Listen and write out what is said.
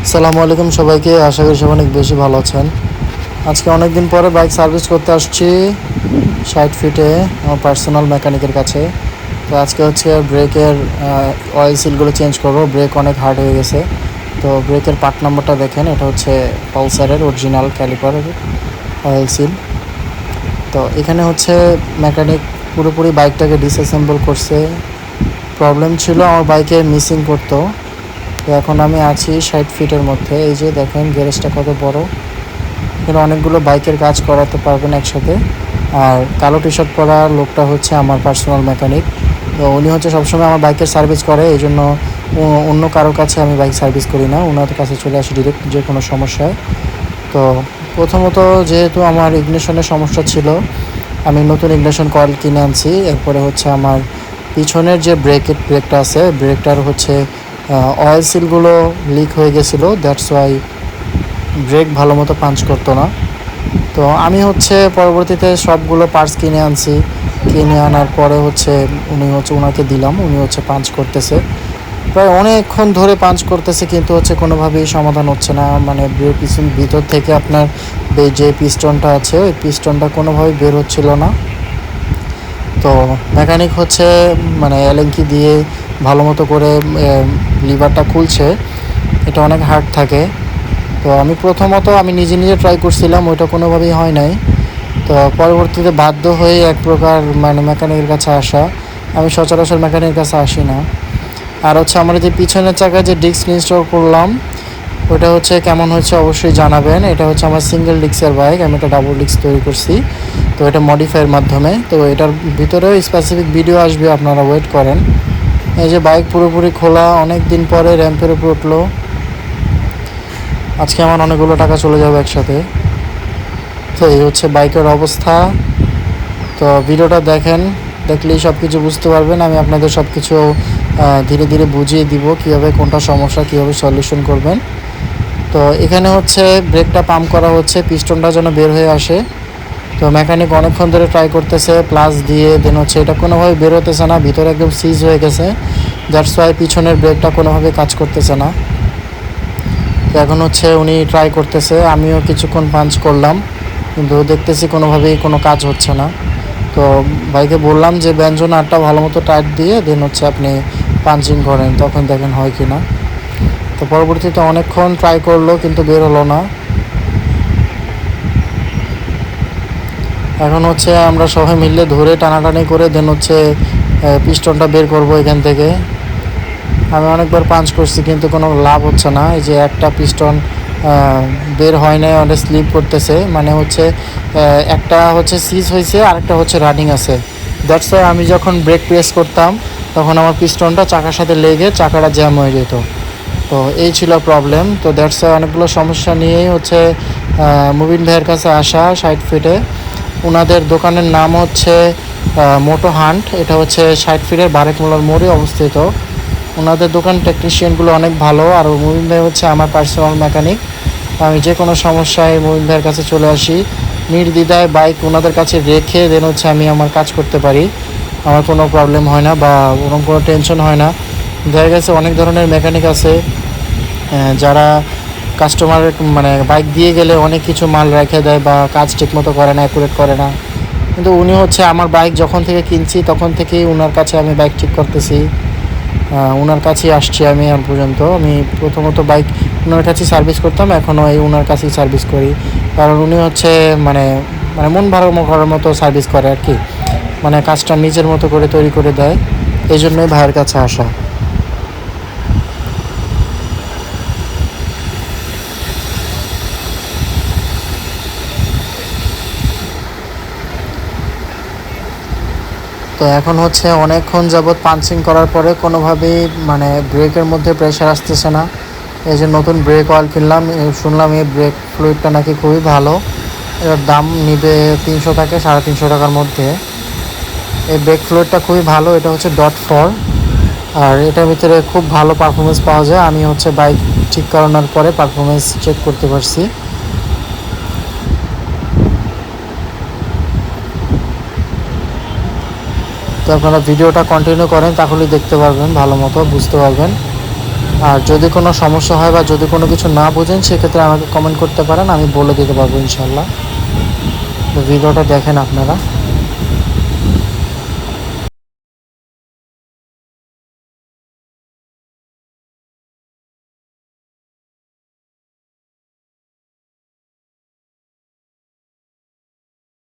আসসালামু আলাইকুম সবাইকে। আশা করি সবাই অনেক বেশি ভালো আছেন। আজকে অনেক দিন পরে বাইক সার্ভিস করতে আসছি 60 ফিটে আমার পার্সোনাল মেকানিকের কাছে। তো আজকে হচ্ছে ব্রেকের অয়েল সিলগুলো চেঞ্জ করব। ব্রেক অনেক হার্ড হয়ে গেছে। তো ব্রেকের পার্ট নাম্বারটা দেখেন, এটা হচ্ছে পালসারের অরিজিনাল ক্যালিপারের অয়েল সিল। তো এখানে হচ্ছে মেকানিক পুরোপুরি বাইকটাকে ডিসঅ্যাসেম্বল করছে। প্রবলেম ছিল আমার বাইকে মিসিং করতো। তো এখন আমি আছি 60 ফিটের মধ্যে। এই যে দেখেন গ্যারেজটা কত বড়, এখানে অনেকগুলো বাইকের কাজ করাতে পারবেন একসাথে। আর কালো টি শার্ট পরা লোকটা হচ্ছে আমার পার্সোনাল মেকানিক। তো উনি হচ্ছে সবসময় আমার বাইকের সার্ভিস করে, এই জন্য অন্য কারোর কাছে আমি বাইক সার্ভিস করি না, ওনাদের কাছে চলে আসি ডিরেক্ট যে কোনো সমস্যায়। তো প্রথমত যেহেতু আমার ইগনিশনের সমস্যা ছিল, আমি নতুন ইগনিশন কয়েল কিনে আনছি। এরপরে হচ্ছে আমার পিছনের যে ব্রেকটা আছে, ব্রেকটার হচ্ছে অয়েল সিলগুলো লিক হয়ে গেছিলো, দ্যাটস ওয়াই ব্রেক ভালো মতো পাঞ্চ করতো না। তো আমি হচ্ছে পরবর্তীতে সবগুলো পার্টস কিনে আনছি। কিনে আনার পরে হচ্ছে ওনাকে দিলাম, উনি হচ্ছে পাঞ্চ করতেছে। প্রায় অনেকক্ষণ ধরে পাঞ্চ করতেছে, কিন্তু হচ্ছে কোনোভাবেই সমাধান হচ্ছে না। মানে পিছন ভিতর থেকে আপনার যে পিস্টনটা আছে, ওই পিস্টনটা কোনোভাবেই বের হচ্ছিল না। তো মেকানিক হচ্ছে মানে এলেঙ্কি দিয়ে ভালো মতো করে লিভারটা খুলছে। এটা অনেক হার্ড থাকে। তো আমি নিজে নিজে ট্রাই করছিলাম, ওইটা কোনোভাবেই হয় নাই। তো পরবর্তীতে বাধ্য হয়ে এক প্রকার মানে মেকানিকের কাছে আসা। আমি সচরাচর মেকানিকের কাছে আসি না। আর হচ্ছে আমার যে পিছনের চাকায় যে ডিস্ক ইনস্টল করলাম, ওটা হচ্ছে কেমন হচ্ছে অবশ্যই জানাবেন। এটা হচ্ছে আমার সিঙ্গেল ডিস্কের বাইক, আমি একটা ডাবল ডিস্ক তৈরি করছি। তো এটা মডিফাইয়ের মাধ্যমে। তো এটার ভিতরেও স্পেসিফিক ভিডিও আসবে, আপনারা ওয়েট করেন। এই যে বাইক পুরোপুরি খোলা, অনেক দিন পরে র্যাম্পের উপর উঠলো। আজকে আমার অনেকগুলো টাকা চলে যাবে একসাথে। তো এই হচ্ছে বাইকের অবস্থা। তো ভিডিওটা দেখেন, দেখলেই সব কিছু বুঝতে পারবেন। আমি আপনাদের সব কিছু ধীরে ধীরে বুঝিয়ে দিব, কীভাবে কোনটা সমস্যা কীভাবে সলিউশন করবেন। তো এখানে হচ্ছে ব্রেকটা পাম্প করা হচ্ছে, পিস্টনটা যেন বের হয়ে আসে। তো মেকানিক অনেকক্ষণ ধরে ট্রাই করতেছে, প্লাস দিয়ে দেন হচ্ছে এটা কোনোভাবে বের হতেছে না, ভিতরে একদম সিজ হয়ে গেছে। দ্যাটস ওয়াই পিছনের ব্রেকটা কোনোভাবে কাজ করতেছে না। তো এখন হচ্ছে উনি ট্রাই করতেছে, আমিও কিছুক্ষণ পাঞ্চ করলাম, কিন্তু দেখতেছি কোনোভাবেই কোনো কাজ হচ্ছে না। তো ভাইকে বললাম যে ব্যঞ্জন আরটা ভালো মতো টাইট দিয়ে দেন হচ্ছে আপনি পাঞ্চিং করেন, তখন দেখেন হয় কি না। তো পরবর্তীতে অনেকক্ষণ ট্রাই করলো, কিন্তু বের হলো না। এখন হচ্ছে আমরা সবাই মিলে ধরে টানাটানি করে দেন হচ্ছে পিস্টনটা বের করব এখান থেকে। আমি অনেকবার পাঞ্চ করছি, কিন্তু কোনো লাভ হচ্ছে না। এই যে একটা পিস্টন বের হয় না, অনেক স্লিপ করতেছে। মানে হচ্ছে একটা হচ্ছে সিজ হয়েছে, আরেকটা হচ্ছে রানিং আছে। দ্যাটস ওয়াই আমি যখন ব্রেক প্রেস করতাম, তখন আমার পিস্টনটা চাকার সাথে লেগে চাকাটা জ্যাম হয়ে যেত। তো এই ছিল প্রবলেম। তো দ্যাটস ওয়াই অনেকগুলো সমস্যা নিয়েই হচ্ছে মুবিন ভাইয়ের কাছে আসা 60 ফিটে। ওনাদের দোকানের নাম হচ্ছে মোটো হান্ট। এটা হচ্ছে 60 ফিটের বারেকমোলার মোড়ে অবস্থিত। ওনাদের দোকান টেকনিশিয়ানগুলো অনেক ভালো। আর মুবিন ভাই হচ্ছে আমার পার্সোনাল মেকানিক। আমি যে কোনো সমস্যায় মুবিন ভাইয়ের কাছে চলে আসি, নির্দ্বিধায় বাইক ওনাদের কাছে রেখে দেন হচ্ছে আমি আমার কাজ করতে পারি। আমার কোনো প্রবলেম হয় না বা ওরকম কোনো টেনশন হয় না। দেখা গেছে অনেক ধরনের মেকানিক আছে যারা কাস্টমারের মানে বাইক দিয়ে গেলে অনেক কিছু মাল রেখে দেয় বা কাজ ঠিকমতো করে না, অ্যাকুরেট করে না। কিন্তু উনি হচ্ছে আমার বাইক যখন থেকে কিনছি তখন থেকেই ওনার কাছে আমি বাইক ঠিক করতেছি, ওনার কাছেই আসছি আমি এখন পর্যন্ত। আমি প্রথমত বাইক ওনার কাছেই সার্ভিস করতাম, এখনও এই ওনার কাছেই সার্ভিস করি। কারণ উনি হচ্ছে মানে মানে মন ভালো করার মতো সার্ভিস করে আর কি, মানে কাজটা নিজের মতো করে তৈরি করে দেয়। এই জন্যই ভাইয়ের কাছে আসা। তো এখন হচ্ছে অনেকক্ষণ যাবৎ পাঞ্চিং করার পরে কোনোভাবেই মানে ব্রেকের মধ্যে প্রেশার আসতেছে না। এই যে নতুন ব্রেক অয়েল কিনলাম, শুনলাম এই ব্রেক ফ্লুইডটা নাকি খুবই ভালো। এর দাম নিবে 300 থেকে 350 টাকার মধ্যে। এই ব্রেক ফ্লুইডটা খুবই ভালো, এটা হচ্ছে .4। আর এটার ভিতরে খুব ভালো পারফরমেন্স পাওয়া যায়। আমি হচ্ছে বাইক ঠিক করানোর পরে পারফরমেন্স চেক করতে পারছি। তো আপনারা ভিডিওটা কন্টিনিউ করেন, তাহলেই দেখতে পারবেন, ভালো মতো বুঝতে পারবেন। আর যদি কোনো সমস্যা হয় বা যদি কোনো কিছু না বোঝেন সেক্ষেত্রে আমাকে কমেন্ট করতে পারেন, আমি বলে দিতে পারবো ইনশাল্লাহ। তো ভিডিওটা দেখেন আপনারা।